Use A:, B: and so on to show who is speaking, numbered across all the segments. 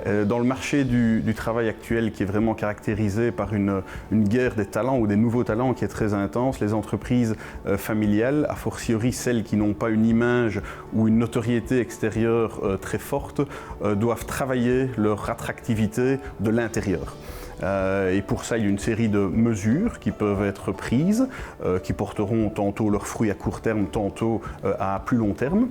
A: Dans le marché du travail actuel qui est vraiment caractérisé par une guerre des talents ou des nouveaux talents qui est très intense, les entreprises familiales, a fortiori celles qui n'ont pas une image ou une notoriété extérieure très forte, doivent travailler leur attractivité de l'intérieur. Et pour ça, il y a une série de mesures qui peuvent être prises, qui porteront tantôt leurs fruits à court terme, tantôt à plus long terme.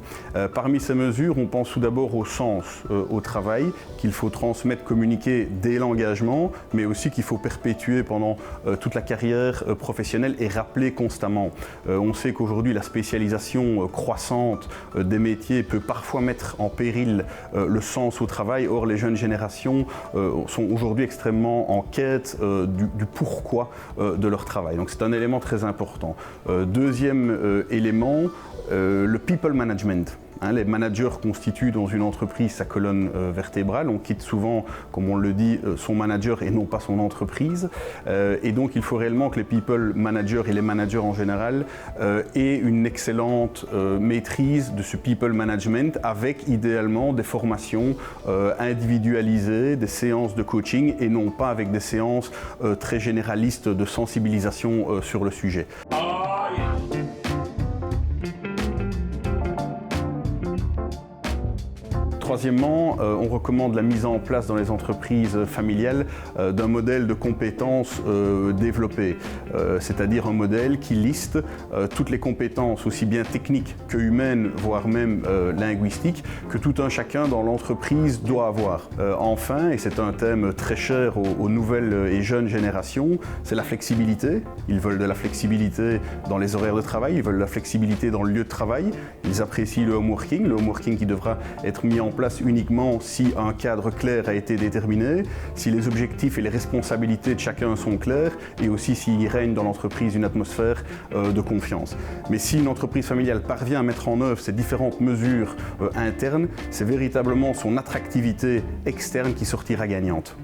A: Parmi ces mesures, on pense tout d'abord au sens au travail, qu'il faut transmettre, communiquer dès l'engagement, mais aussi qu'il faut perpétuer pendant toute la carrière professionnelle et rappeler constamment. On sait qu'aujourd'hui, la spécialisation croissante des métiers peut parfois mettre en péril le sens au travail. Or, les jeunes générations sont aujourd'hui extrêmement en quête du pourquoi de leur travail. Donc c'est un élément très important. Deuxième élément, le people management. Les managers constituent dans une entreprise sa colonne vertébrale. On quitte souvent, comme on le dit, son manager et non pas son entreprise. Et donc il faut réellement que les people managers et les managers en général aient une excellente maîtrise de ce people management avec idéalement des formations individualisées, des séances de coaching et non pas avec des séances très généralistes de sensibilisation sur le sujet. Troisièmement, on recommande la mise en place dans les entreprises familiales d'un modèle de compétences développé, c'est-à-dire un modèle qui liste toutes les compétences, aussi bien techniques que humaines, voire même linguistiques, que tout un chacun dans l'entreprise doit avoir. Enfin, et c'est un thème très cher aux nouvelles et jeunes générations, c'est la flexibilité. Ils veulent de la flexibilité dans les horaires de travail, ils veulent de la flexibilité dans le lieu de travail, ils apprécient le home working qui devra être mis en place uniquement si un cadre clair a été déterminé, si les objectifs et les responsabilités de chacun sont clairs et aussi s'il règne dans l'entreprise une atmosphère de confiance. Mais si une entreprise familiale parvient à mettre en œuvre ces différentes mesures internes, c'est véritablement son attractivité externe qui sortira gagnante.